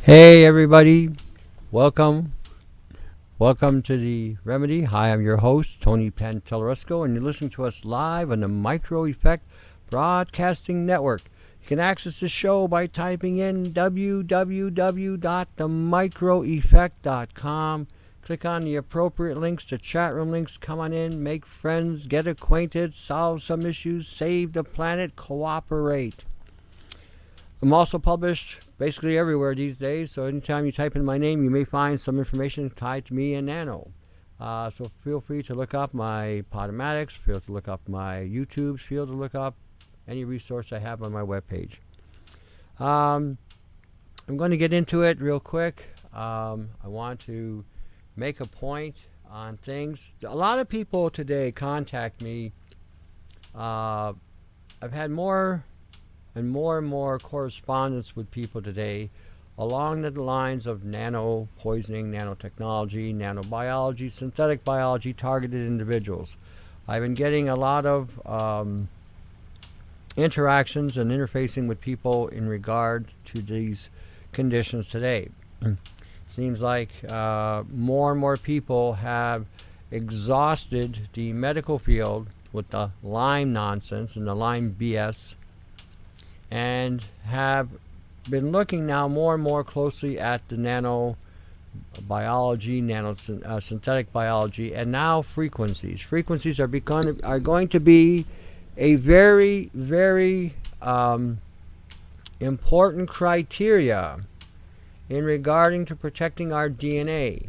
Hey everybody, welcome to the Remedy. Hi, I'm your host, Tony Pantelleresco, and you're listening to us live on the Micro Effect Broadcasting Network. You can access the show by typing in www.themicroeffect.com. Click on the appropriate links, the chat room links. Come on in, make friends, get acquainted, solve some issues, save the planet, cooperate. I'm also published basically everywhere these days, so anytime you type in my name, you may find some information tied to me and Nano. So feel free to look up my Podomatics, feel to look up my YouTubes, feel to look up any resource I have on my webpage. I'm going to get into it real quick. I want to make a point on things. A lot of people today contact me. I've had more and more correspondence with people today along the lines of nano poisoning, nanotechnology, nanobiology, synthetic biology, targeted individuals. I've been getting a lot of interactions and interfacing with people in regard to these conditions today. Seems like more and more people have exhausted the medical field with the Lyme nonsense and the Lyme BS, and have been looking now more and more closely at the nanobiology, synthetic biology, and now frequencies. Frequencies are going to be a very, very important criteria in regarding to protecting our DNA.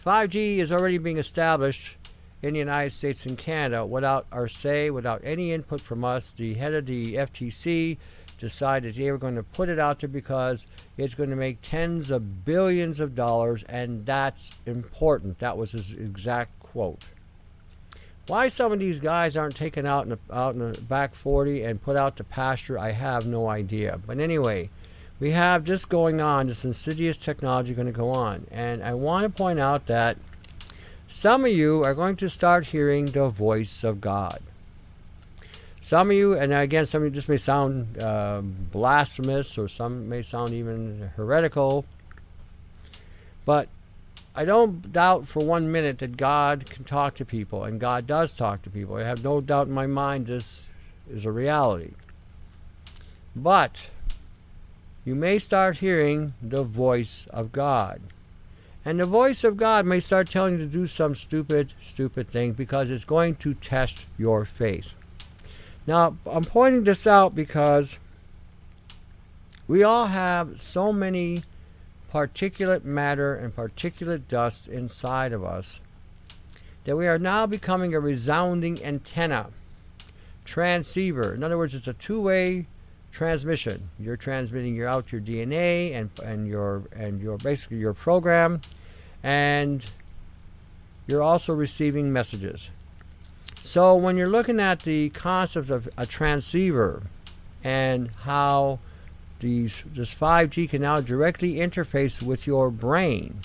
5G is already being established in the United States and Canada without our say, without any input from us. The head of the FTC decided they were going to put it out there because it's going to make tens of billions of dollars, and that's important. That was his exact quote. Why some of these guys aren't taken out in the back 40 and put out to pasture, I have no idea. But anyway, we have this going on, this insidious technology going to go on. And I want to point out that some of you are going to start hearing the voice of God. Some of you, and again, some of you just may sound blasphemous, or some may sound even heretical, but I don't doubt for 1 minute that God can talk to people, and God does talk to people. I have no doubt in my mind this is a reality. But you may start hearing the voice of God. And the voice of God may start telling you to do some stupid thing because it's going to test your faith. Now, I'm pointing this out because we all have so many particulate matter and particulate dust inside of us that we are now becoming a resounding antenna, transceiver. In other words, it's a two-way transmission. You're transmitting your DNA and your basically your program, and you're also receiving messages. So when you're looking at the concept of a transceiver and how this 5G can now directly interface with your brain,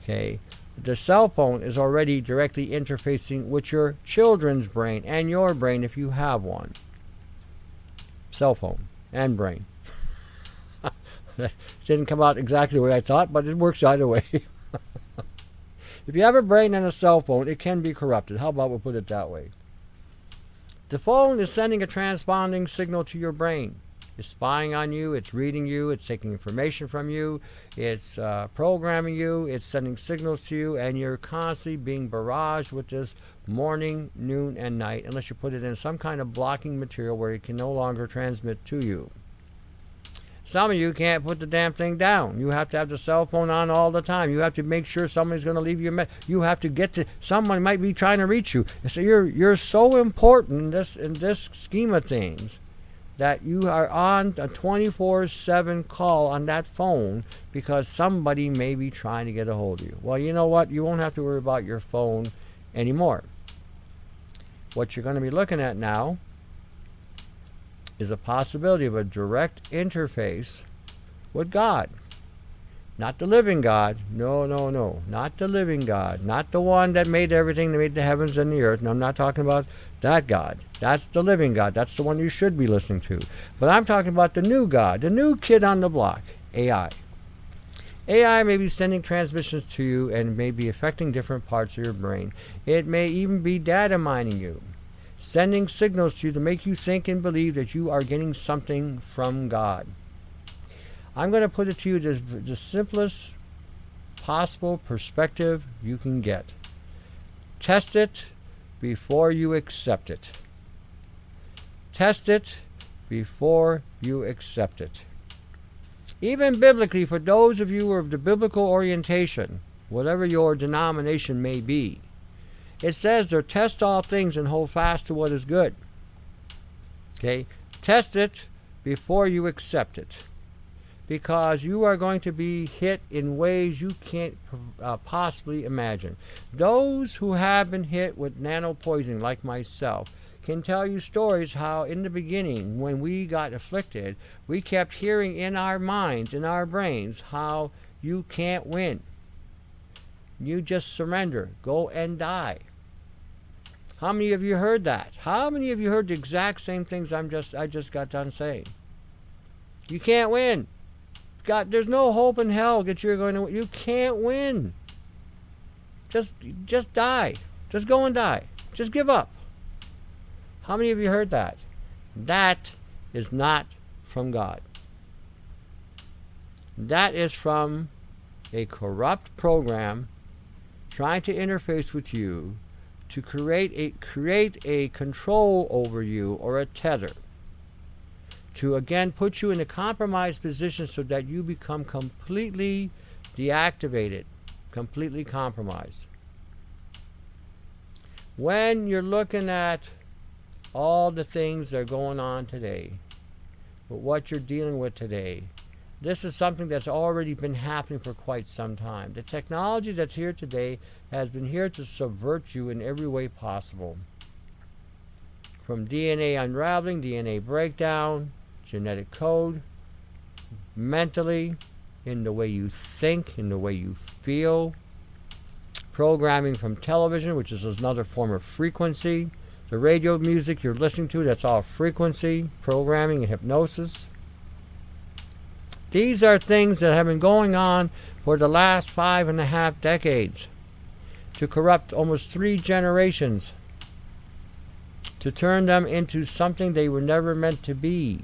okay, the cell phone is already directly interfacing with your children's brain and your brain if you have one. Cell phone and brain. That didn't come out exactly the way I thought, but it works either way. If you have a brain and a cell phone, it can be corrupted. How about we put it that way? The phone is sending a transponding signal to your brain. It's spying on you, it's reading you, it's taking information from you, it's programming you, it's sending signals to you, and you're constantly being barraged with this morning, noon, and night, unless you put it in some kind of blocking material where it can no longer transmit to you. Some of you can't put the damn thing down. You have to have the cell phone on all the time. You have to make sure somebody's going to leave you a message. You have to get to, someone might be trying to reach you. So you're so important in this scheme of things that you are on a 24/7 call on that phone because somebody may be trying to get a hold of you. Well, you know what? You won't have to worry about your phone anymore. What you're going to be looking at now is a possibility of a direct interface with God. Not the living God. No. Not the living God. Not the one that made everything, that made the heavens and the earth. No, I'm not talking about that God. That's the living God. That's the one you should be listening to. But I'm talking about the new God, the new kid on the block, AI. AI may be sending transmissions to you and may be affecting different parts of your brain. It may even be data mining you, sending signals to you to make you think and believe that you are getting something from God. I'm going to put it to you as the simplest possible perspective you can get. Test it before you accept it. Test it before you accept it. Even biblically, for those of you who are of the biblical orientation, whatever your denomination may be, it says there, test all things and hold fast to what is good. Okay? Test it before you accept it. Because you are going to be hit in ways you can't possibly imagine. Those who have been hit with nanopoisoning, like myself, can tell you stories how in the beginning, when we got afflicted, we kept hearing in our minds, in our brains, how you can't win. You just surrender. Go and die. How many of you heard that? How many of you heard the exact same things I just got done saying? You can't win. God, there's no hope in hell that you're going to win. You can't win. Just die. Just go and die. Just give up. How many of you heard that? That is not from God. That is from a corrupt program trying to interface with you to create a control over you, or a tether, to again put you in a compromised position so that you become completely deactivated, completely compromised. When you're looking at all the things that are going on today, but what you're dealing with today, this is something that's already been happening for quite some time. The technology that's here today has been here to subvert you in every way possible. From DNA unraveling, DNA breakdown, genetic code, mentally, in the way you think, in the way you feel, programming from television, which is another form of frequency, the radio music you're listening to, that's all frequency, programming and hypnosis. These are things that have been going on for the last 5.5 decades to corrupt almost 3 generations, to turn them into something they were never meant to be.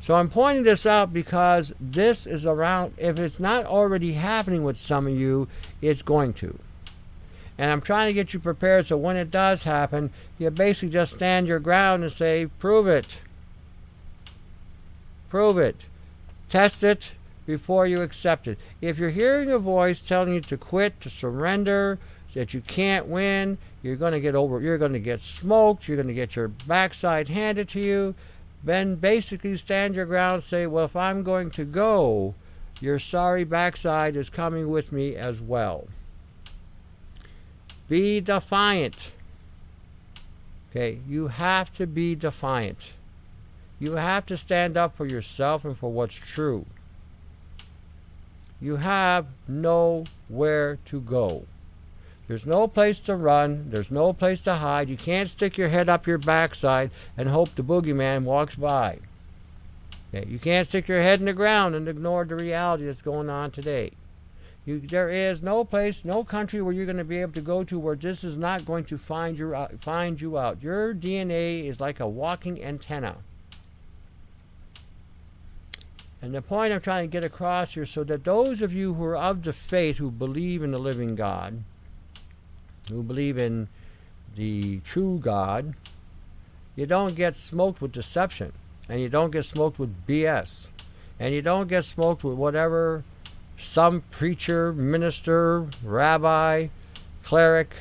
So I'm pointing this out because this is around, if it's not already happening with some of you, it's going to. And I'm trying to get you prepared so when it does happen, you basically just stand your ground and say, prove it. Prove it. Test it before you accept it. If you're hearing a voice telling you to quit, to surrender, that you can't win, you're going to get smoked, you're going to get your backside handed to you, then basically stand your ground and say, well, if I'm going to go, your sorry backside is coming with me as well. Be defiant. Okay, you have to be defiant. You have to stand up for yourself and for what's true. You have nowhere to go. There's no place to run. There's no place to hide. You can't stick your head up your backside and hope the boogeyman walks by. Okay, you can't stick your head in the ground and ignore the reality that's going on today. There is no place, no country where you're going to be able to go to where this is not going to find you out. Your DNA is like a walking antenna. And the point I'm trying to get across here, so that those of you who are of the faith, who believe in the living God, who believe in the true God, you don't get smoked with deception, and you don't get smoked with BS, and you don't get smoked with whatever some preacher, minister, rabbi, cleric,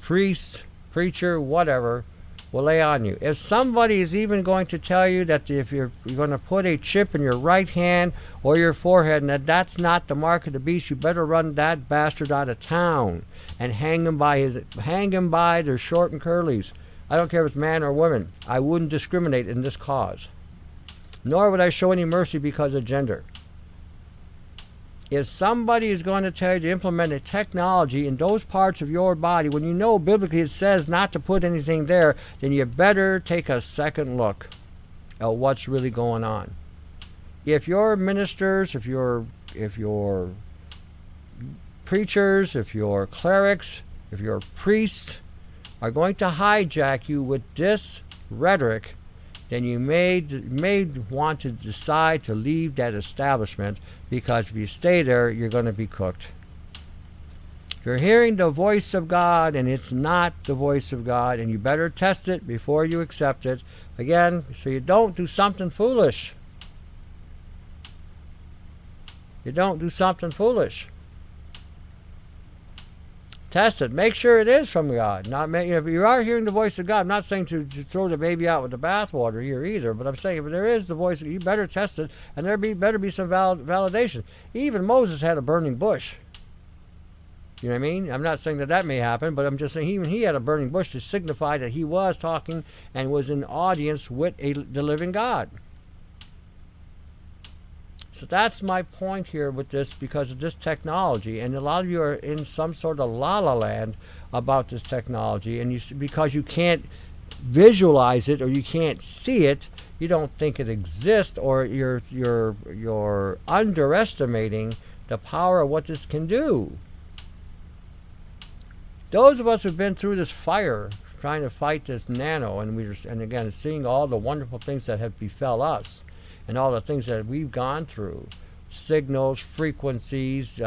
priest, preacher, whatever, will lay on you. If somebody is even going to tell you that if you're going to put a chip in your right hand or your forehead and that's not the mark of the beast, you better run that bastard out of town and hang him by their short and curlies. I don't care if it's man or woman. I wouldn't discriminate in this cause. Nor would I show any mercy because of gender. If somebody is going to tell you to implement a technology in those parts of your body, when you know biblically it says not to put anything there, then you better take a second look at what's really going on. If your ministers, if your if your preachers, if your clerics, if your priests are going to hijack you with this rhetoric, then you may want to decide to leave that establishment, because if you stay there, you're going to be cooked. If you're hearing the voice of God and it's not the voice of God, and you better test it before you accept it, again, so you don't do something foolish. You don't do something foolish. Test it. Make sure it is from God. If you are hearing the voice of God, I'm not saying to throw the baby out with the bathwater here either, but I'm saying if there is the voice, you better test it, and better be some validation. Even Moses had a burning bush. You know what I mean? I'm not saying that may happen, but I'm just saying even he had a burning bush to signify that he was talking and was in audience with the living God. So that's my point here with this, because of this technology, and a lot of you are in some sort of la-la land about this technology, and because you can't visualize it or you can't see it, you don't think it exists, or you're underestimating the power of what this can do. Those of us who've been through this fire trying to fight this nano, and again seeing all the wonderful things that have befell us, and all the things that we've gone through, signals, frequencies,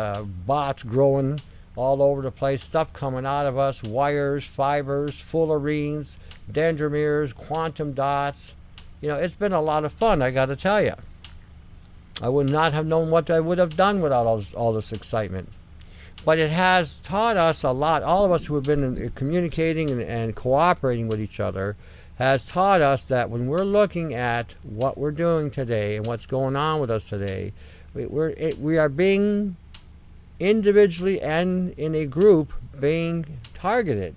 bots growing all over the place, stuff coming out of us, wires, fibers, fullerenes, dendromeres, quantum dots. You know, it's been a lot of fun, I got to tell you. I would not have known what I would have done without all this excitement. But it has taught us a lot. All of us who have been communicating and cooperating with each other has taught us that when we're looking at what we're doing today and what's going on with us today, we are being individually and in a group being targeted.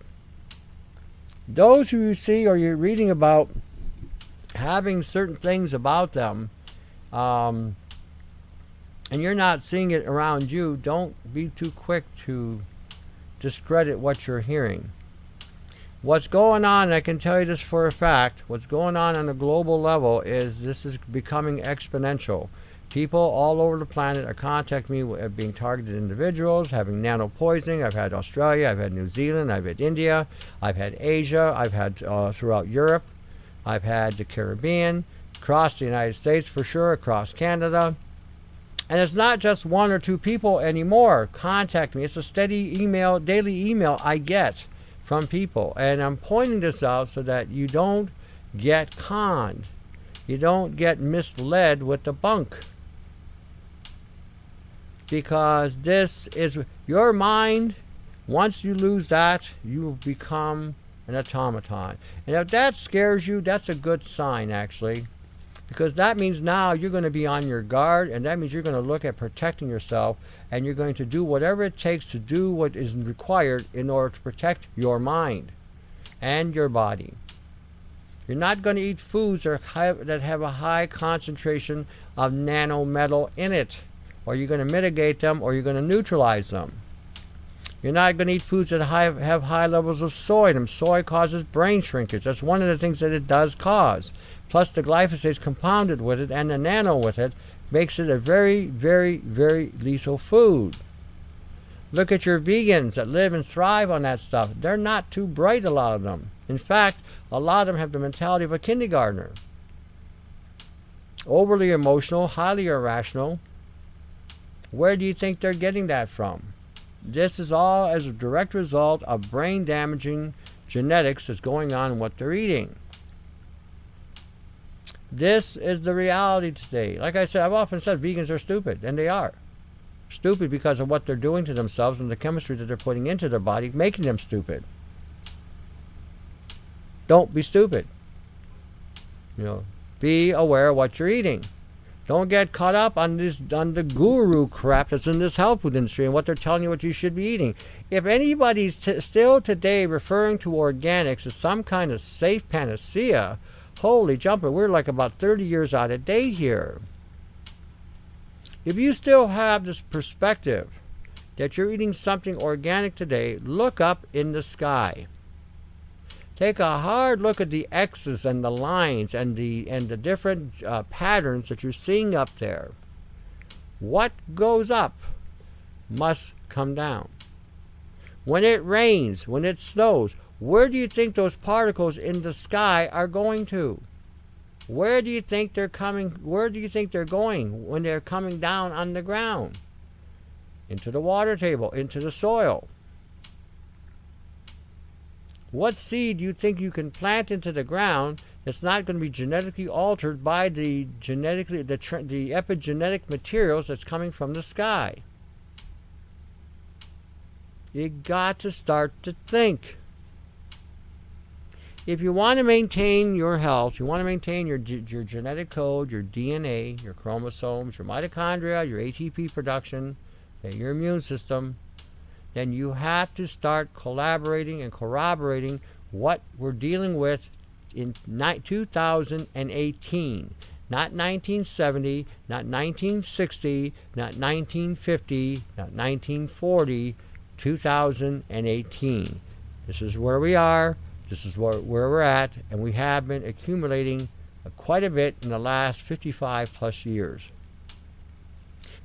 Those who you see or you're reading about having certain things about them, and you're not seeing it around you, don't be too quick to discredit what you're hearing. What's going on, I can tell you this for a fact, what's going on a global level is this is becoming exponential. People all over the planet are contacting me as being targeted individuals, having nano poisoning. I've had Australia, I've had New Zealand, I've had India, I've had Asia, I've had throughout Europe, I've had the Caribbean, across the United States for sure, across Canada. And it's not just one or two people anymore contacting me. It's a steady email, daily email I get from people. And I'm pointing this out so that you don't get conned. You don't get misled with the bunk. Because this is your mind. Once you lose that, you will become an automaton. And if that scares you, that's a good sign, actually. Because that means now you're going to be on your guard, and that means you're going to look at protecting yourself, and you're going to do whatever it takes to do what is required in order to protect your mind and your body. You're not going to eat foods that have a high concentration of nanometal in it, or you're going to mitigate them, or you're going to neutralize them. You're not going to eat foods that have high levels of soy in them. Soy causes brain shrinkage. That's one of the things that it does cause. Plus the glyphosate is compounded with it, and the nano with it makes it a very, very, very lethal food. Look at your vegans that live and thrive on that stuff. They're not too bright, a lot of them. In fact, a lot of them have the mentality of a kindergartner. Overly emotional, highly irrational. Where do you think they're getting that from? This is all as a direct result of brain-damaging genetics that's going on in what they're eating. This is the reality today. Like I said, I've often said vegans are stupid, and they are. Stupid because of what they're doing to themselves and the chemistry that they're putting into their body, making them stupid. Don't be stupid. You know, be aware of what you're eating. Don't get caught up on the guru crap that's in this health food industry and what they're telling you what you should be eating. If anybody's still today referring to organics as some kind of safe panacea, holy jumper, we're like about 30 years out of date here. If you still have this perspective that you're eating something organic today, look up in the sky. Take a hard look at the X's and the lines and the different patterns that you're seeing up there. What goes up must come down. When it rains, when it snows, where do you think those particles in the sky are going to? Where do you think they're coming? Where do you think they're going when they're coming down on the ground? Into the water table, into the soil. What seed do you think you can plant into the ground that's not going to be genetically altered by the epigenetic materials that's coming from the sky? You got to start to think. If you want to maintain your health, you want to maintain your genetic code, your DNA, your chromosomes, your mitochondria, your ATP production, your immune system, then you have to start collaborating and corroborating what we're dealing with in 2018. Not 1970, not 1960, not 1950, not 1940, 2018. This is where we are. This is where we're at, and we have been accumulating quite a bit in the last 55 plus years.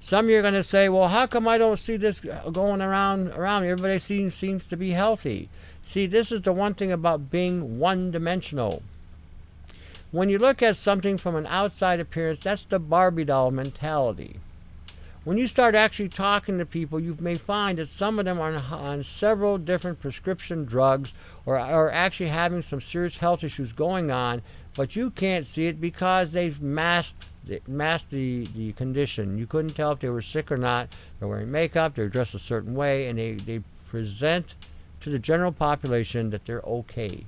Some of you are going to say, well, how come I don't see this going around me? Everybody seems to be healthy. See, this is the one thing about being one-dimensional. When you look at something from an outside appearance, that's the Barbie doll mentality. When you start actually talking to people, you may find that some of them are on several different prescription drugs or are actually having some serious health issues going on, but you can't see it because they've masked the condition. You couldn't tell if they were sick or not. They're wearing makeup, they're dressed a certain way, and they present to the general population that they're okay.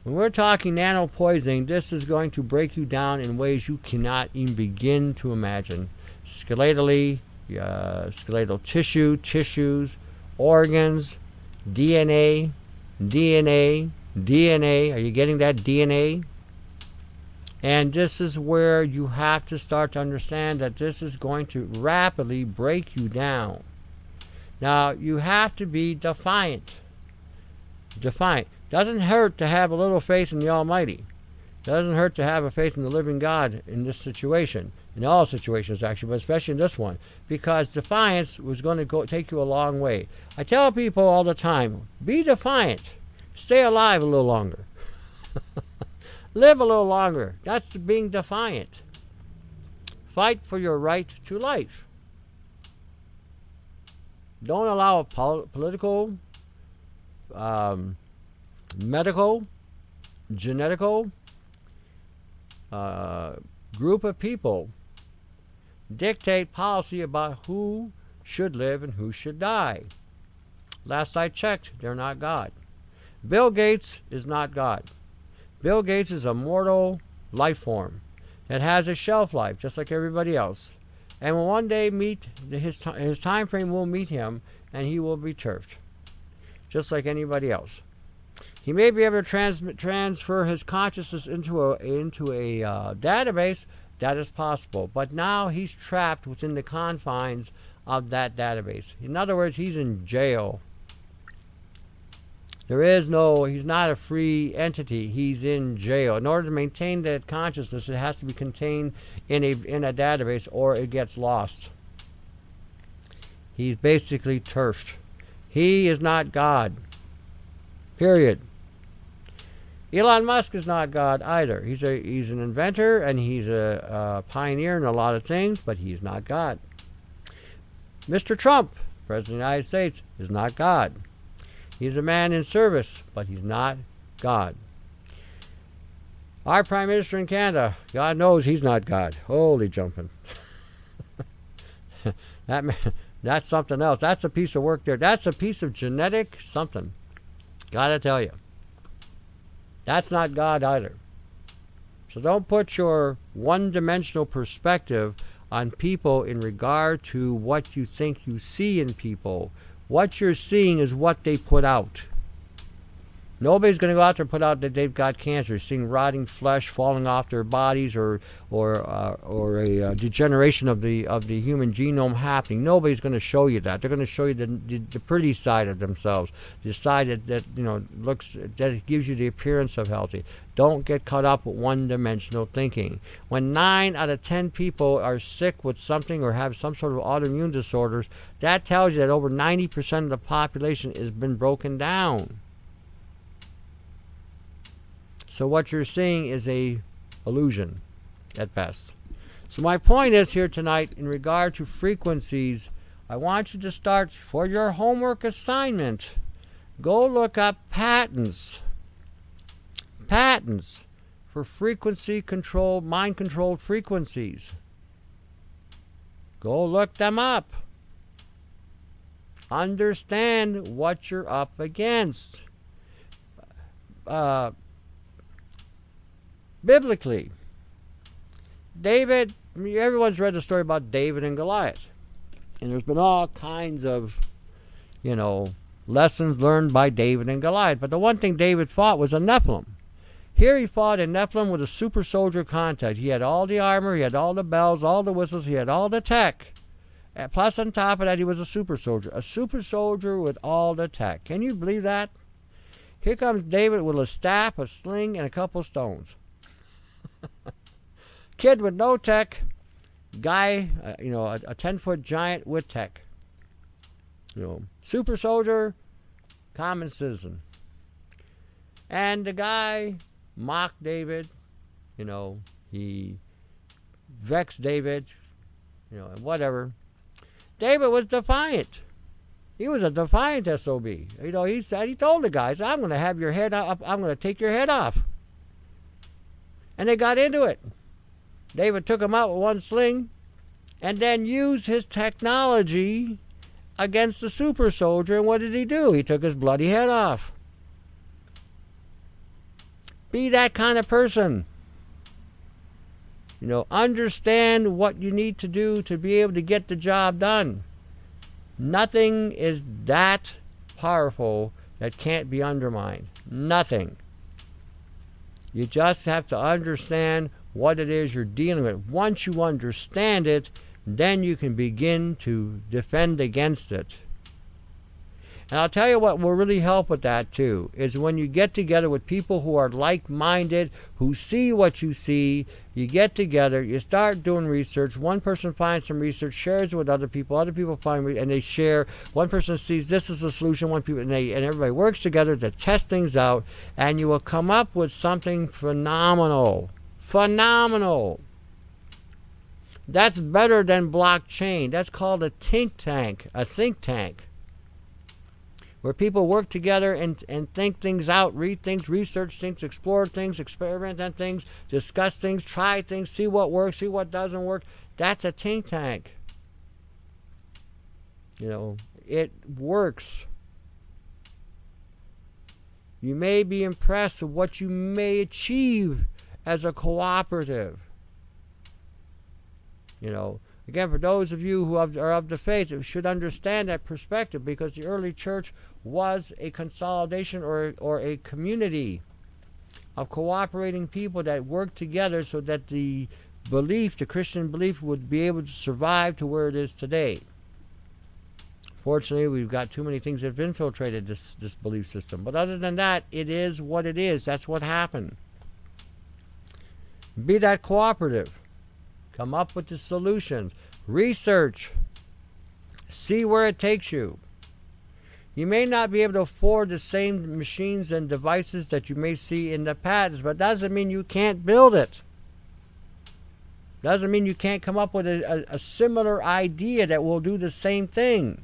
When we're talking nano poisoning, this is going to break you down in ways you cannot even begin to imagine. Skeletally, skeletal tissues, organs, DNA. Are you getting that DNA? And this is where you have to start to understand that this is going to rapidly break you down. Now, you have to be defiant. Doesn't hurt to have a little faith in the Almighty. Doesn't hurt to have a faith in the living God in this situation. In all situations, actually, but especially in this one. Because defiance was going to take you a long way. I tell people all the time, be defiant. Stay alive a little longer. Live a little longer. That's being defiant. Fight for your right to life. Don't allow a political, medical, genetical group of people dictate policy about who should live and who should die. Last I checked, they're not God. Bill Gates is not God. Bill Gates is a mortal life form that has a shelf life, just like everybody else. And will one day meet, his time frame will meet him, and he will be turfed, just like anybody else. He may be able to transfer his consciousness into a database. That is possible. But now he's trapped within the confines of that database. In other words, he's in jail. He's not a free entity. He's in jail. In order to maintain that consciousness, it has to be contained in a database or it gets lost. He's basically turfed. He is not God. Period. Elon Musk is not God either. He's an inventor and he's a pioneer in a lot of things, but he's not God. Mr. Trump, President of the United States, is not God. He's a man in service, but he's not God. Our Prime Minister in Canada, God knows he's not God. Holy jumping. That's something else. That's a piece of work there. That's a piece of genetic something. Gotta tell you. That's not God either. So don't put your one-dimensional perspective on people in regard to what you think you see in people. What you're seeing is what they put out. Nobody's going to go out there and put out that they've got cancer. Seeing rotting flesh falling off their bodies, or a degeneration of the human genome happening. Nobody's going to show you that. They're going to show you the pretty side of themselves, the side that looks, that gives you the appearance of healthy. Don't get caught up with one-dimensional thinking. When 9 out of 10 people are sick with something or have some sort of autoimmune disorders, that tells you that over 90% of the population has been broken down. So what you're seeing is a illusion at best. So my point is here tonight, in regard to frequencies, I want you to start, for your homework assignment, go look up patents for frequency control, mind controlled frequencies. Go look them up. Understand what you're up against. Biblically, David, everyone's read the story about David and Goliath. And there's been all kinds of, lessons learned by David and Goliath. But the one thing David fought was a Nephilim. Here he fought a Nephilim with a super soldier contact. He had all the armor, he had all the bells, all the whistles, he had all the tech. And plus on top of that, he was a super soldier. A super soldier with all the tech. Can you believe that? Here comes David with a staff, a sling, and a couple stones. Kid with no tech, guy, a 10-foot giant with tech. Super soldier, common citizen. And the guy mocked David, he vexed David, and whatever. David was defiant. He was a defiant SOB. He told the guys, I'm going to have your head up, I'm going to take your head off. And they got into it. David took him out with one sling and then used his technology against the super soldier. And what did he do? He took his bloody head off. Be that kind of person. Understand what you need to do to be able to get the job done. Nothing is that powerful that can't be undermined. Nothing. You just have to understand what it is you're dealing with. Once you understand it, then you can begin to defend against it. And I'll tell you what will really help with that too, is when you get together with people who are like-minded, who see what you see, you get together, you start doing research, one person finds some research, shares it with other people find and they share, one person sees this is a solution, and everybody works together to test things out, and you will come up with something phenomenal. Phenomenal. That's better than blockchain. That's called a think tank. Where people work together and think things out, read things, research things, explore things, experiment on things, discuss things, try things, see what works, see what doesn't work. That's a think tank. It works. You may be impressed with what you may achieve as a cooperative. Again, for those of you who are of the faith, you should understand that perspective, because the early church was a consolidation or a community of cooperating people that worked together so that the Christian belief, would be able to survive to where it is today. Fortunately, we've got too many things that have infiltrated this belief system. But other than that, it is what it is. That's what happened. Be that cooperative. Come up with the solutions. Research. See where it takes you. You may not be able to afford the same machines and devices that you may see in the patents, but doesn't mean you can't build it. Doesn't mean you can't come up with a similar idea that will do the same thing.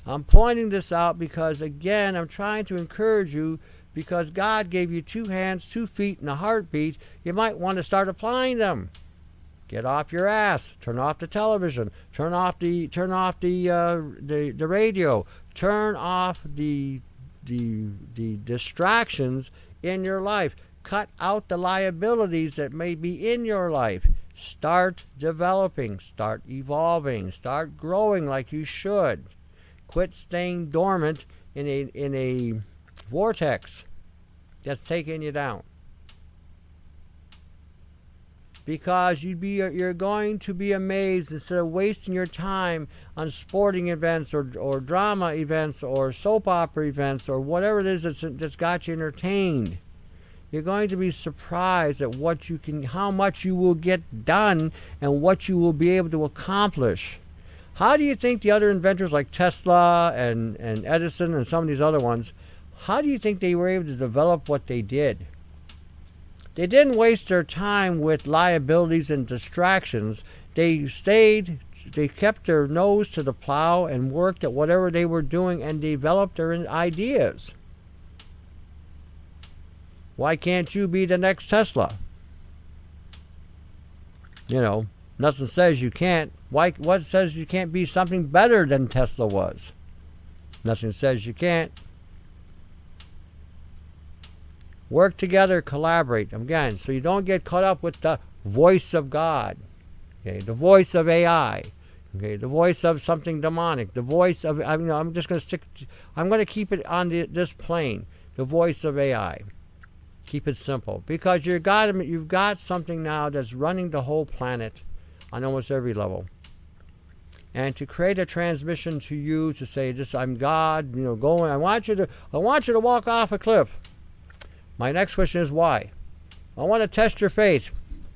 I'm pointing this out because, again, I'm trying to encourage you, because God gave you 2 hands, 2 feet, and a heartbeat. You might want to start applying them. Get off your ass. Turn off the television. Turn off the radio. Turn off the distractions in your life. Cut out the liabilities that may be in your life. Start developing. Start evolving. Start growing like you should. Quit staying dormant in a vortex that's taking you down. Because you're going to be amazed, instead of wasting your time on sporting events or drama events or soap opera events or whatever it is that's got you entertained. You're going to be surprised at how much you will get done and what you will be able to accomplish. How do you think the other inventors like Tesla and Edison and some of these other ones, how do you think they were able to develop what they did? They didn't waste their time with liabilities and distractions. They kept their nose to the plow and worked at whatever they were doing and developed their ideas. Why can't you be the next Tesla? You know, nothing says you can't. What says you can't be something better than Tesla was? Nothing says you can't. Work together, collaborate. Again, so you don't get caught up with the voice of God, okay, the voice of AI, okay, the voice of something demonic, the voice of, I'm going to keep it on this plane, the voice of AI. Keep it simple, because you've got something now that's running the whole planet on almost every level. And to create a transmission to you to say, "This, I'm God," going. I want you to walk off a cliff. My next question is why? I want to test your faith.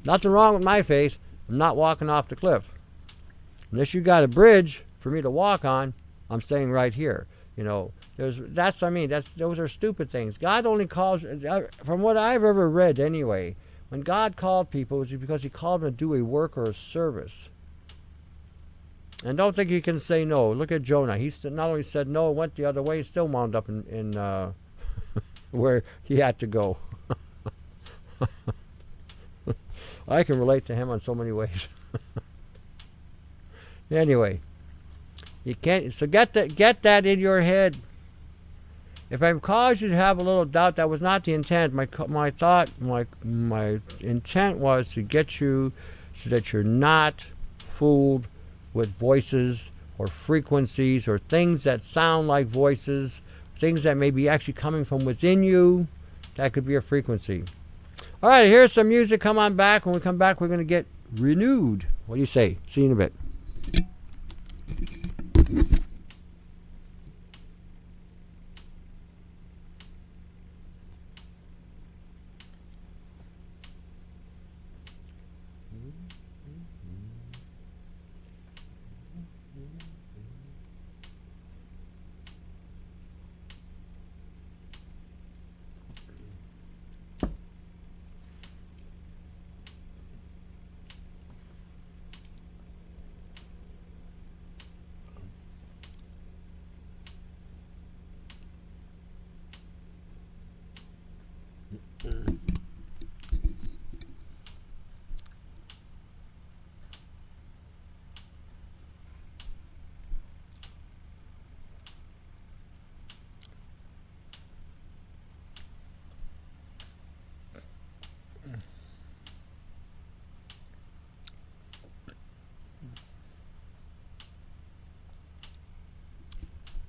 Nothing wrong with my faith. I'm not walking off the cliff. Unless you got a bridge for me to walk on, I'm staying right here. Those are stupid things. God only calls, from what I've ever read anyway, when God called people, it was because he called them to do a work or a service. And don't think you can say no. Look at Jonah. He not only said no, went the other way, still wound up in where he had to go. I can relate to him on so many ways. Anyway, you can't. So get that in your head. If I've caused you to have a little doubt, that was not the intent. My intent was to get you so that you're not fooled with voices or frequencies or things that sound like voices, things that may be actually coming from within you. That could be a frequency. All right, here's some music. Come on back. When we come back, we're going to get renewed. What do you say? See you in a bit.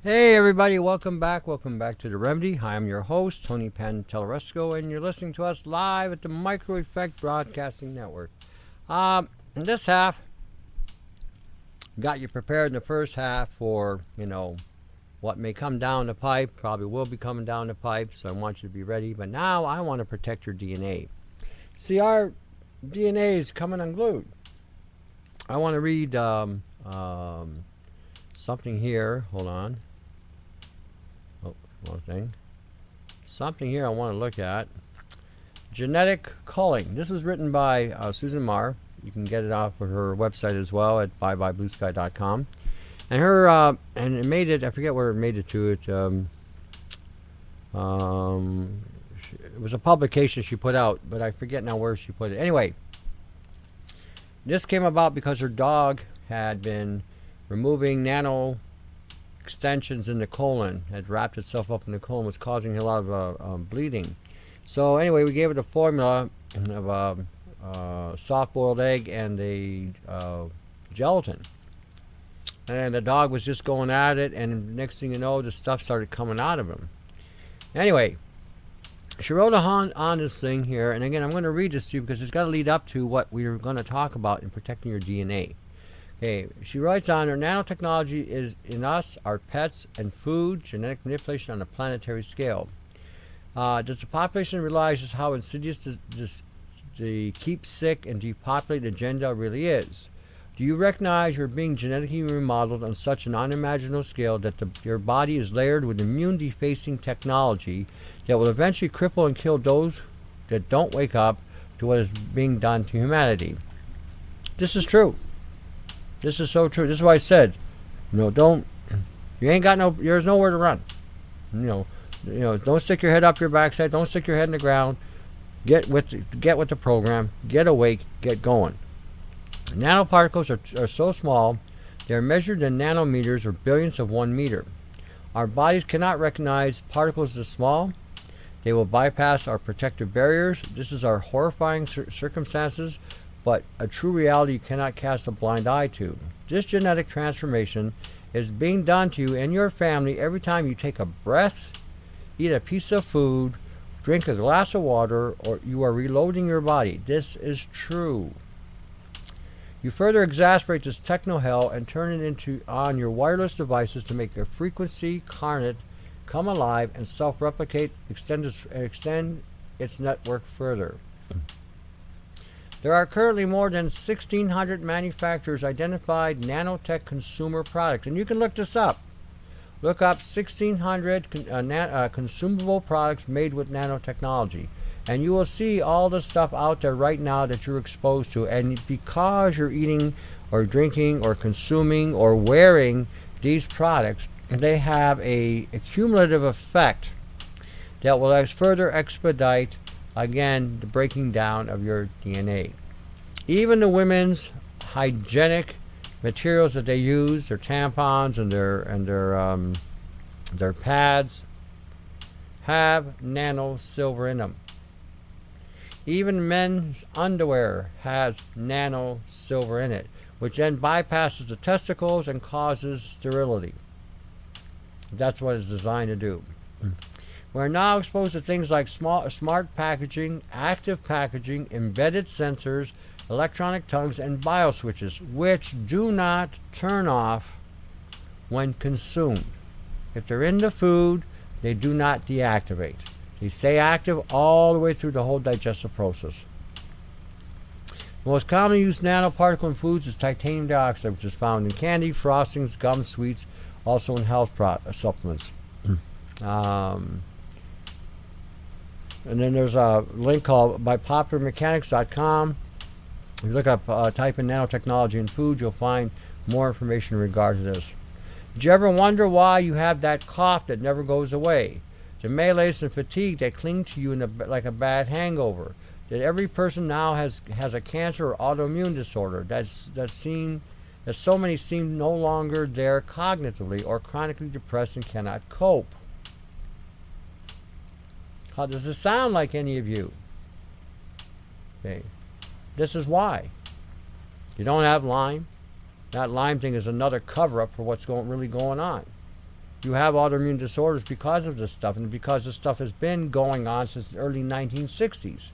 Hey everybody, welcome back to The Remedy. I am your host, Tony Pantelleresco, and you're listening to us live at the Micro Effect Broadcasting Network. In this half, got you prepared in the first half for, what may come down the pipe, probably will be coming down the pipe, so I want you to be ready. But now I want to protect your DNA. See, our DNA is coming unglued. I want to read something here. Hold on. One thing. Something here I want to look at. Genetic culling. This was written by Susan Marr. You can get it off of her website as well at byebyebluesky.com. And her and it made it. I forget where it made it to. It was a publication she put out, but I forget now where she put it. Anyway, this came about because her dog had been removing nano extensions in the colon, had wrapped itself up in the colon, was causing a lot of bleeding. So anyway, we gave it a formula of a soft-boiled egg and a gelatin. and the dog was just going at it, and next thing you know, the stuff started coming out of him. Anyway, she wrote on this thing here, and again, I'm going to read this to you because it's got to lead up to what we're going to talk about in protecting your DNA. Okay, she writes on her, nanotechnology is in us, our pets, and food, genetic manipulation on a planetary scale. Does the population realize just how insidious the keep sick and depopulate agenda really is? Do you recognize you're being genetically remodeled on such an unimaginable scale that your body is layered with immune-defacing technology that will eventually cripple and kill those that don't wake up to what is being done to humanity? This is true. This is so true. This is why I said, there's nowhere to run. Don't stick your head up your backside. Don't stick your head in the ground. Get with the program. Get awake. Get going. Nanoparticles are so small, they are measured in nanometers or billionths of 1 meter. Our bodies cannot recognize particles this small. They will bypass our protective barriers. This is our horrifying circumstances, but a true reality you cannot cast a blind eye to. This genetic transformation is being done to you and your family every time you take a breath, eat a piece of food, drink a glass of water, or you are reloading your body. This is true. You further exasperate this techno hell and turn it on your wireless devices to make a frequency carnet come alive and self-replicate, extend its network further. There are currently more than 1,600 manufacturers identified nanotech consumer products, and you can look this up. Look up 1,600 consumable products made with nanotechnology, and you will see all the stuff out there right now that you're exposed to. And because you're eating or drinking or consuming or wearing these products, they have a cumulative effect that will further expedite, again, the breaking down of your DNA. Even the women's hygienic materials that they use, their tampons and their pads, have nano silver in them. Even men's underwear has nano silver in it, which then bypasses the testicles and causes sterility. That's what it's designed to do. We're now exposed to things like smart packaging, active packaging, embedded sensors, electronic tongues, and bioswitches, which do not turn off when consumed. If they're in the food, they do not deactivate. They stay active all the way through the whole digestive process. The most commonly used nanoparticle in foods is titanium dioxide, which is found in candy, frostings, gum, sweets, also in health supplements. And then there's a link called by popularmechanics.com. If you look up, type in nanotechnology in food, you'll find more information in regard to this. Did you ever wonder why you have that cough that never goes away? The malaise and fatigue that cling to you like a bad hangover. That every person now has a cancer or autoimmune disorder. That so many seem no longer there cognitively or chronically depressed and cannot cope. How does this sound like any of you? Okay. This is why. You don't have Lyme. That Lyme thing is another cover-up for what's really going on. You have autoimmune disorders because of this stuff, and because this stuff has been going on since the early 1960s.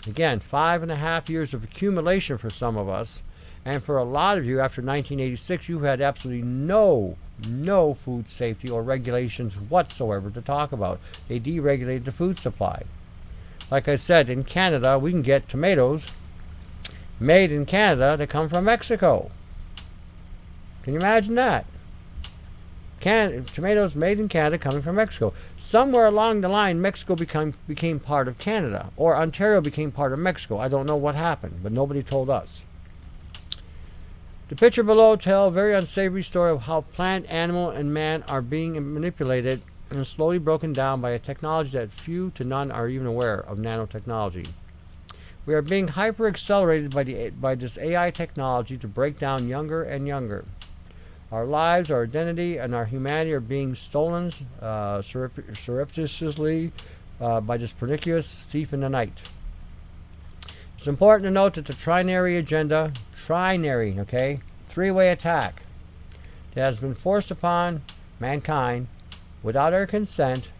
Again, 5.5 years of accumulation for some of us, and for a lot of you, after 1986, you've had absolutely no food safety or regulations whatsoever to talk about. They deregulated the food supply. Like I said, in Canada, we can get tomatoes made in Canada that come from Mexico. Can you imagine that? Tomatoes made in Canada coming from Mexico. Somewhere along the line, Mexico became part of Canada, or Ontario became part of Mexico. I don't know what happened, but nobody told us. The picture below tells a very unsavory story of how plant, animal, and man are being manipulated and slowly broken down by a technology that few to none are even aware of, nanotechnology. We are being hyper-accelerated by this AI technology to break down younger and younger. Our lives, our identity, and our humanity are being stolen surreptitiously by this pernicious thief in the night. It's important to note that the trinary agenda, okay? three-way attack that has been forced upon mankind without our consent.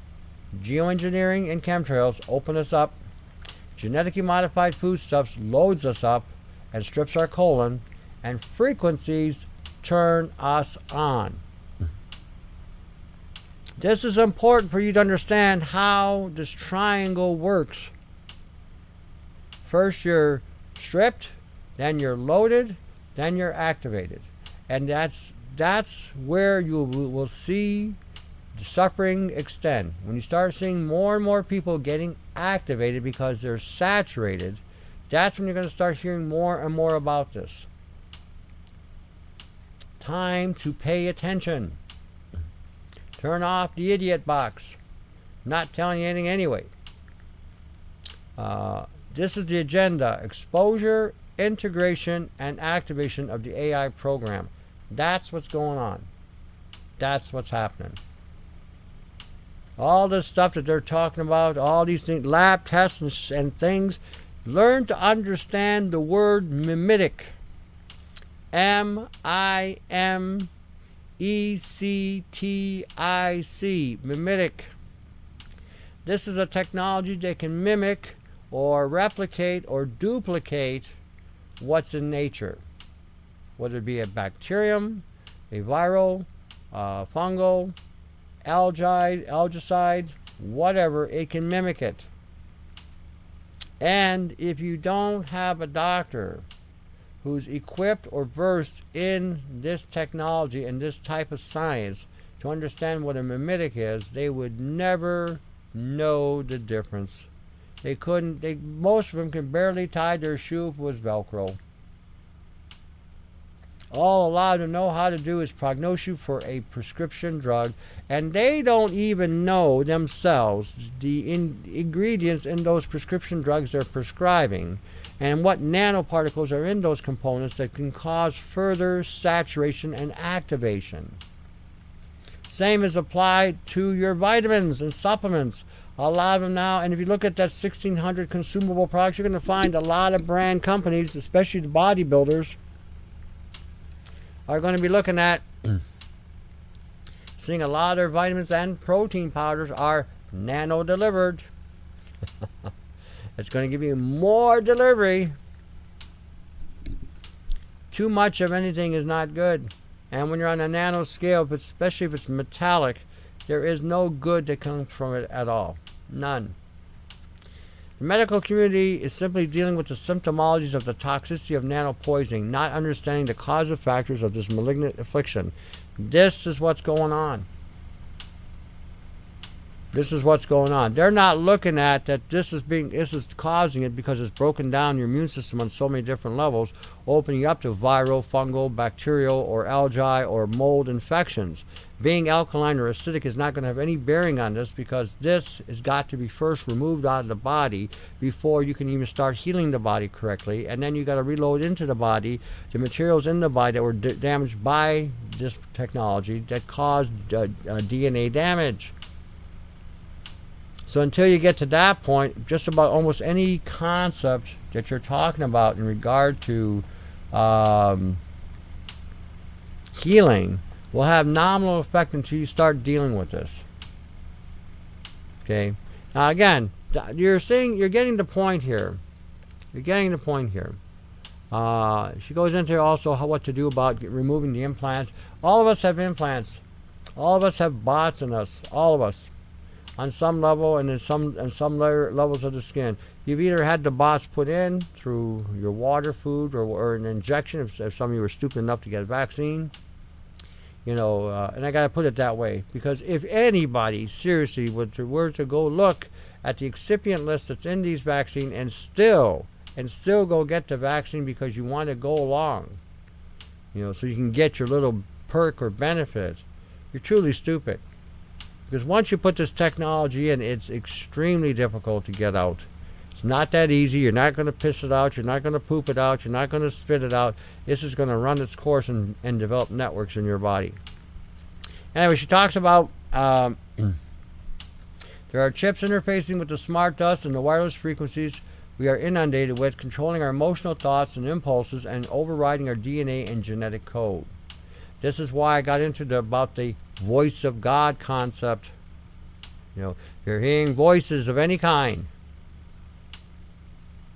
Geoengineering and chemtrails open us up. Genetically modified foodstuffs loads us up and strips our colon, and frequencies turn us on. This is important for you to understand how this triangle works. First you're stripped, then you're loaded, then you're activated. And that's where you will see the suffering extend. When you start seeing more and more people getting activated because they're saturated, that's when you're going to start hearing more and more about this. Time to pay attention. Turn off the idiot box. Not telling you anything anyway. This is the agenda: exposure, integration, and activation of the AI program. That's what's going on. That's what's happening. All this stuff that they're talking about, all these things, lab tests and things, learn to understand the word mimetic. M-I-M-E-C-T-I-C, mimetic. This is a technology that can mimic or replicate or duplicate what's in nature, whether it be a bacterium, a viral, fungal, algicide, whatever, it can mimic it. And if you don't have a doctor who's equipped or versed in this technology and this type of science to understand what a mimetic is, they would never know the difference. They couldn't. Most of them can barely tie their shoe if it was Velcro. All allowed to know how to do is prognose you for a prescription drug, and they don't even know themselves the ingredients in those prescription drugs they're prescribing and what nanoparticles are in those components that can cause further saturation and activation. Same is applied to your vitamins and supplements. A lot of them now, and if you look at that 1,600 consumable products, you're going to find a lot of brand companies, especially the bodybuilders, are going to be looking at seeing a lot of their vitamins and protein powders are nano delivered. It's going to give you more delivery. Too much of anything is not good. And when you're on a nano scale, especially if it's metallic, there is no good that comes from it at all. None. The medical community is simply dealing with the symptomologies of the toxicity of nanopoisoning, not understanding the causal factors of this malignant affliction. This is what's going on. This is what's going on. They're not looking at that this is causing it because it's broken down your immune system on so many different levels, opening you up to viral, fungal, bacterial, or algae, or mold infections. Being alkaline or acidic is not going to have any bearing on this, because this has got to be first removed out of the body before you can even start healing the body correctly. And then you got to reload into the body the materials in the body that were damaged by this technology that caused DNA damage. So until you get to that point, just about almost any concept that you're talking about in regard to healing will have nominal effect until you start dealing with this. Okay. Now again, you're getting the point here. You're getting the point here. She goes into also what to do about removing the implants. All of us have implants. All of us have bots in us. All of us. On some level and in some levels of the skin. You've either had the bots put in through your water, food, or an injection if some of you were stupid enough to get a vaccine. You know, and I got to put it that way, because if anybody seriously were to go look at the excipient list that's in these vaccines and still go get the vaccine because you want to go along, you know, so you can get your little perk or benefit, you're truly stupid. Because once you put this technology in, it's extremely difficult to get out. It's not that easy. You're not going to piss it out. You're not going to poop it out. You're not going to spit it out. This is going to run its course and develop networks in your body. Anyway, she talks about there are chips interfacing with the smart dust and the wireless frequencies we are inundated with, controlling our emotional thoughts and impulses and overriding our DNA and genetic code. This is why I got into about the voice of God concept. You know, if you're hearing voices of any kind,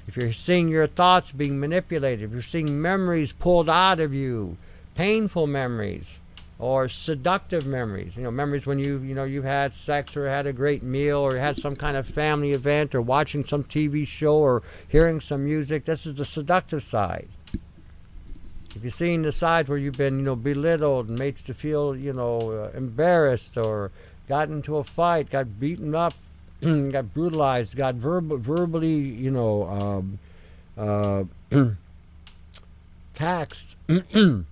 if you're seeing your thoughts being manipulated, if you're seeing memories pulled out of you, painful memories or seductive memories, memories when you've had sex or had a great meal or had some kind of family event or watching some TV show or hearing some music, this is the seductive side. If you're seeing the side where you've been, belittled and made to feel, embarrassed or got into a fight, got beaten up, got brutalized, got verbally, taxed, and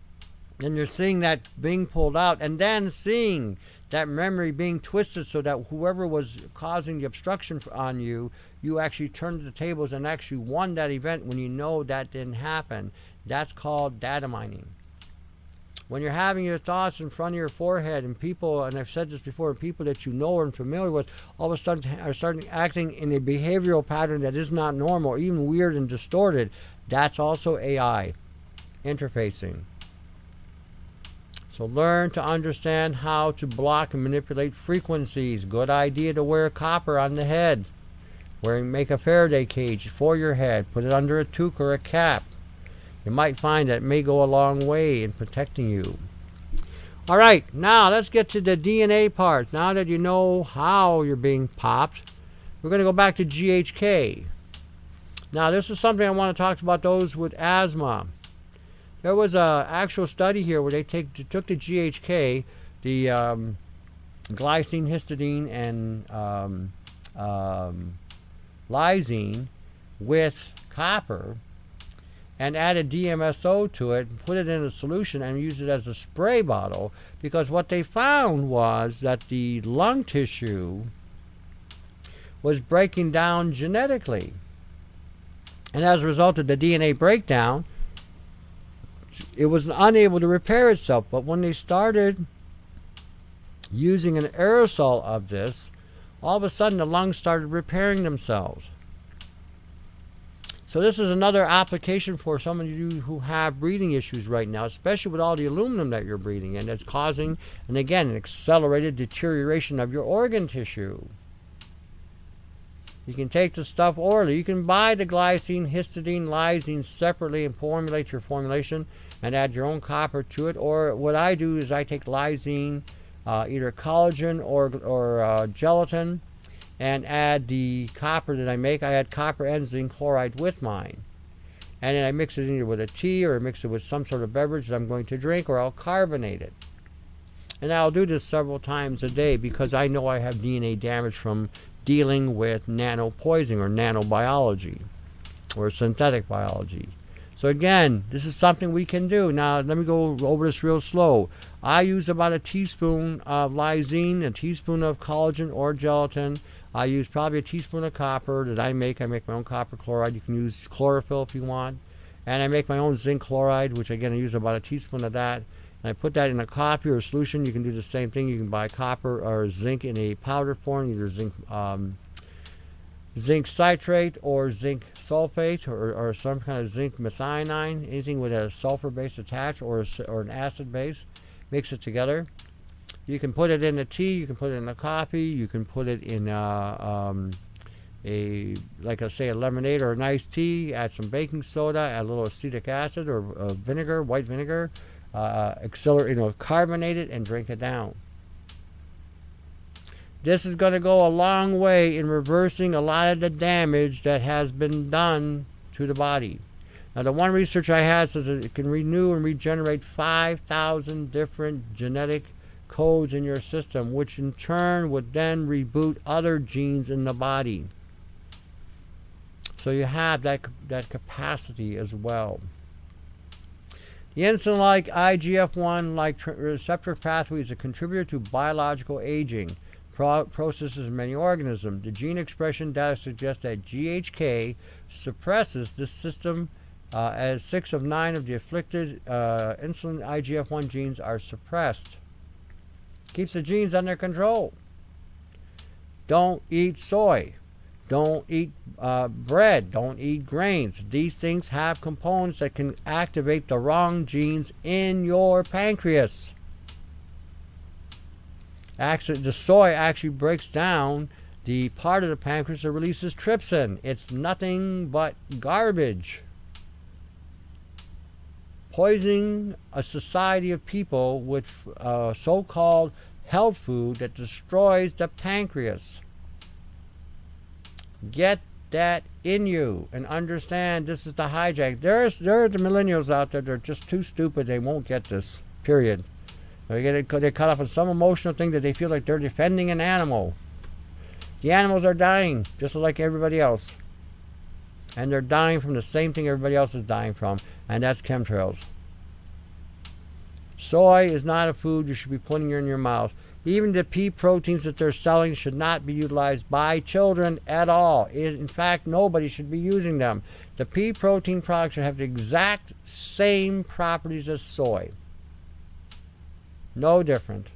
you're seeing that being pulled out, and then seeing that memory being twisted so that whoever was causing the obstruction on you, you actually turned the tables and actually won that event when you know that didn't happen. That's called data mining. When you're having your thoughts in front of your forehead and people, and I've said this before, people that you know and familiar with, all of a sudden are starting acting in a behavioral pattern that is not normal, or even weird and distorted, that's also AI interfacing. So learn to understand how to block and manipulate frequencies. Good idea to wear copper on the head. Make a Faraday cage for your head. Put it under a toque or a cap. You might find that it may go a long way in protecting you. All right, now let's get to the DNA part. Now that you know how you're being popped, we're going to go back to GHK. Now, this is something I want to talk about those with asthma. There was an actual study here where they took the GHK, the glycine, histidine, and lysine with copper, and added DMSO to it, put it in a solution, and used it as a spray bottle, because what they found was that the lung tissue was breaking down genetically. And as a result of the DNA breakdown, it was unable to repair itself. But when they started using an aerosol of this, all of a sudden the lungs started repairing themselves. So this is another application for some of you who have breathing issues right now, especially with all the aluminum that you're breathing in, that's causing, and again, an accelerated deterioration of your organ tissue. You can take the stuff orally. You can buy the glycine, histidine, lysine separately and formulate your formulation and add your own copper to it. Or what I do is I take lysine, either collagen or gelatin, and add the copper that I make. I add copper and zinc chloride with mine. And then I mix it either with a tea or mix it with some sort of beverage that I'm going to drink, or I'll carbonate it. And I'll do this several times a day because I know I have DNA damage from dealing with nanopoisoning or nanobiology or synthetic biology. So again, this is something we can do. Now, let me go over this real slow. I use about a teaspoon of lysine, a teaspoon of collagen or gelatin. I use probably a teaspoon of copper that I make. I make my own copper chloride. You can use chlorophyll if you want. And I make my own zinc chloride, which again I use about a teaspoon of that. And I put that in a coffee or a solution. You can do the same thing. You can buy copper or zinc in a powder form, either zinc citrate or zinc sulfate or some kind of zinc methionine, anything with a sulfur base attached or an acid base. Mix it together. You can put it in a tea, you can put it in a coffee, you can put it in like I say, a lemonade or an iced tea, add some baking soda, add a little acetic acid or vinegar, white vinegar, carbonate it and drink it down. This is going to go a long way in reversing a lot of the damage that has been done to the body. Now, the one research I had says that it can renew and regenerate 5,000 different genetic codes in your system, which in turn would then reboot other genes in the body. So you have that capacity as well. The insulin-like IGF-1-like receptor pathway is a contributor to biological aging processes in many organisms. The gene expression data suggests that GHK suppresses this system, as 6 of 9 of the afflicted insulin IGF-1 genes are suppressed. Keeps the genes under control. Don't eat soy. Don't eat bread. Don't eat grains. These things have components that can activate the wrong genes in your pancreas. Actually, the soy actually breaks down the part of the pancreas that releases trypsin. It's nothing but garbage. Poisoning a society of people with so-called health food that destroys the pancreas. Get that in you and understand this is the hijack. There are the millennials out there that are just too stupid. They won't get this, period. They're caught up in some emotional thing that they feel like they're defending an animal. The animals are dying just like everybody else. And they're dying from the same thing everybody else is dying from, and that's chemtrails. Soy is not a food you should be putting in your mouth. Even the pea proteins that they're selling should not be utilized by children at all. In fact, nobody should be using them. The pea protein products should have the exact same properties as soy. No different.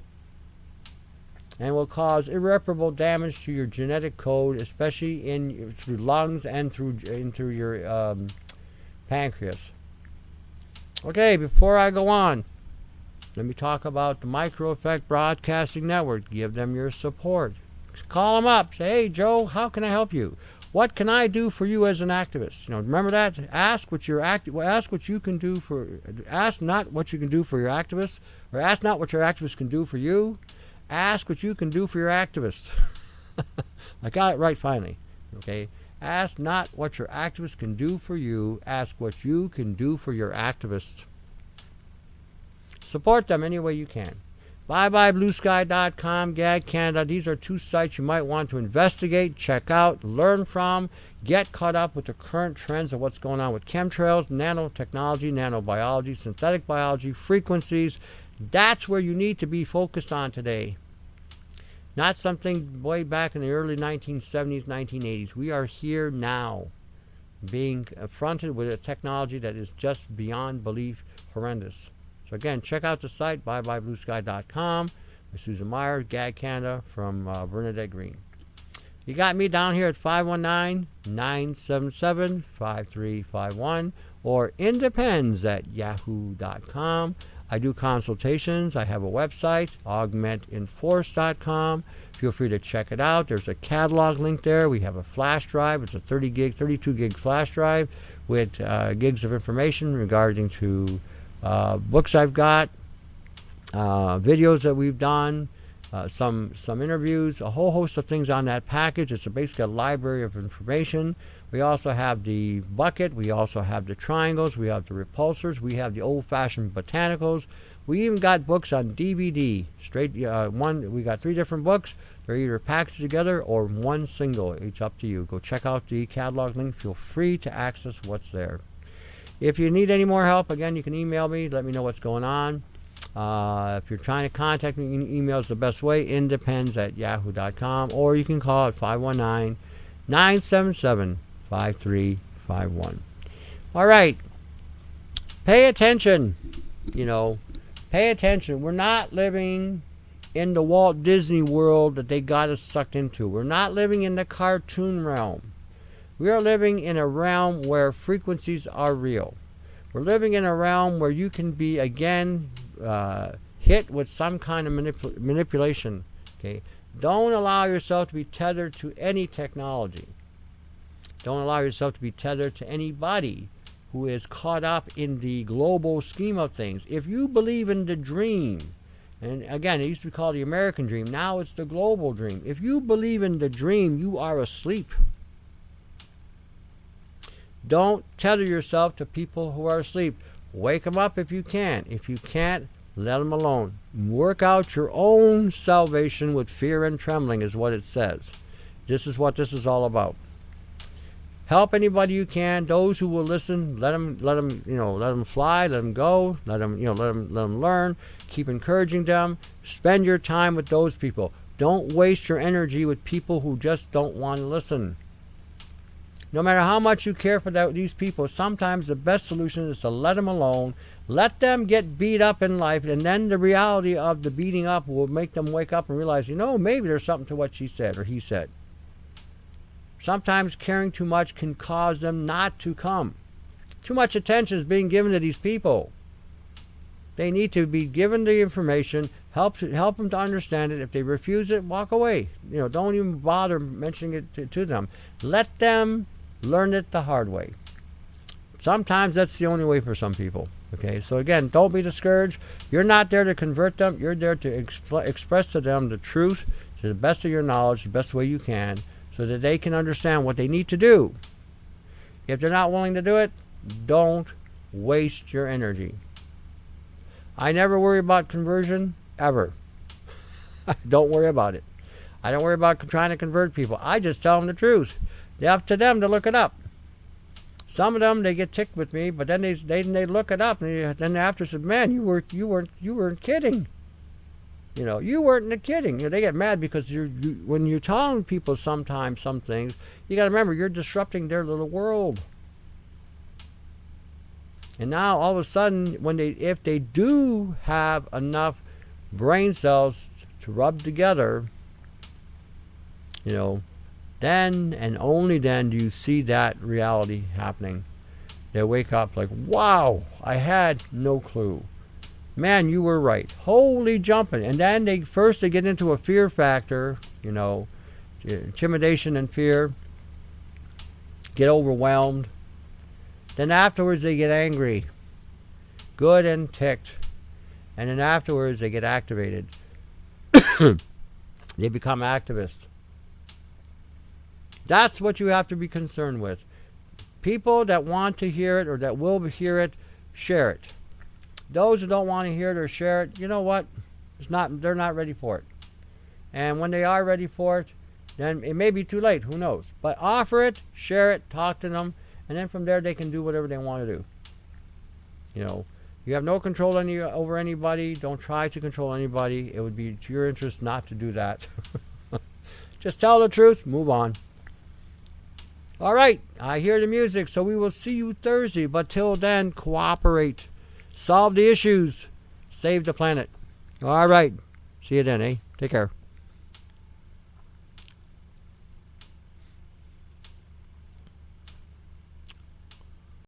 And will cause irreparable damage to your genetic code, especially through lungs and through your pancreas. Okay, before I go on, let me talk about the Micro Effect Broadcasting Network. Give them your support. Call them up. Say, hey, Joe, how can I help you? What can I do for you as an activist? Remember that. Ask what you can do for. Ask not what you can do for your activists, or ask not what your activists can do for you. Ask what you can do for your activists. I got it right finally. Okay. Ask not what your activists can do for you. Ask what you can do for your activists. Support them any way you can. ByeByeBlueSky.com, Gag Canada. These are two sites you might want to investigate, check out, learn from, get caught up with the current trends of what's going on with chemtrails, nanotechnology, nanobiology, synthetic biology, frequencies. That's where you need to be focused on today. Not something way back in the early 1970s, 1980s. We are here now, being confronted with a technology that is just beyond belief horrendous. So again, check out the site, ByeByeBlueSky.com. With Susan Meyer, Gag Canada, from Bernadette Green. You got me down here at 519-977-5351 or independs@yahoo.com. I do consultations. I have a website, augmentinforce.com. Feel free to check it out. There's a catalog link there. We have a flash drive. It's a 32 gig flash drive with gigs of information regarding to books I've got, videos that we've done, some interviews, a whole host of things on that package. It's basically a library of information. We also have the bucket. We also have the triangles. We have the repulsors. We have the old-fashioned botanicals. We even got books on DVD. We got 3 different books. They're either packaged together or one single. It's up to you. Go check out the catalog link. Feel free to access what's there. If you need any more help, again, you can email me. Let me know what's going on. If you're trying to contact me, email is the best way. independs@yahoo.com, or you can call at 519-977-5351. All right. Pay attention. Pay attention. We're not living in the Walt Disney world that they got us sucked into. We're not living in the cartoon realm. We are living in a realm where frequencies are real. We're living in a realm where you can be, again, hit with some kind of manipulation. Okay? Don't allow yourself to be tethered to any technology. Don't allow yourself to be tethered to anybody who is caught up in the global scheme of things. If you believe in the dream, and again, it used to be called the American dream, now it's the global dream. If you believe in the dream, you are asleep. Don't tether yourself to people who are asleep. Wake them up if you can. If you can't, let them alone. Work out your own salvation with fear and trembling is what it says. This is what this is all about. Help anybody you can. Those who will listen, let them fly, let them go, let them learn. Keep encouraging them. Spend your time with those people. Don't waste your energy with people who just don't want to listen. No matter how much you care for these people, sometimes the best solution is to let them alone. Let them get beat up in life, and then the reality of the beating up will make them wake up and realize, maybe there's something to what she said or he said. Sometimes caring too much can cause them not to come. Too much attention is being given to these people. They need to be given the information, help them to understand it. If they refuse it, walk away. Don't even bother mentioning it to them. Let them learn it the hard way. Sometimes that's the only way for some people. Okay, so again, don't be discouraged. You're not there to convert them. You're there to express to them the truth to the best of your knowledge, the best way you can, so that they can understand what they need to do. If they're not willing to do it, don't waste your energy. I never worry about conversion, ever. Don't worry about it. I don't worry about trying to convert people. I just tell them the truth. It's up to them to look it up. Some of them, they get ticked with me, but then they look it up, and then after said, "Man, you weren't kidding. You weren't kidding." They get mad because when you're telling people sometimes some things, you got to remember you're disrupting their little world. And now all of a sudden, if they do have enough brain cells to rub together, then and only then do you see that reality happening. They wake up like, "Wow, I had no clue. Man, you were right. Holy jumping." And then they get into a fear factor, intimidation and fear, get overwhelmed. Then afterwards they get angry, good and ticked. And then afterwards they get activated. They become activists. That's what you have to be concerned with. People that want to hear it or that will hear it, share it. Those who don't want to hear it or share it, you know what? They're not ready for it. And when they are ready for it, then it may be too late. Who knows? But offer it, share it, talk to them, and then from there they can do whatever they want to do. You have no control over anybody. Don't try to control anybody. It would be to your interest not to do that. Just tell the truth, move on. All right, I hear the music, so we will see you Thursday. But till then, cooperate. Solve the issues. Save the planet. All right. See you then, eh? Take care.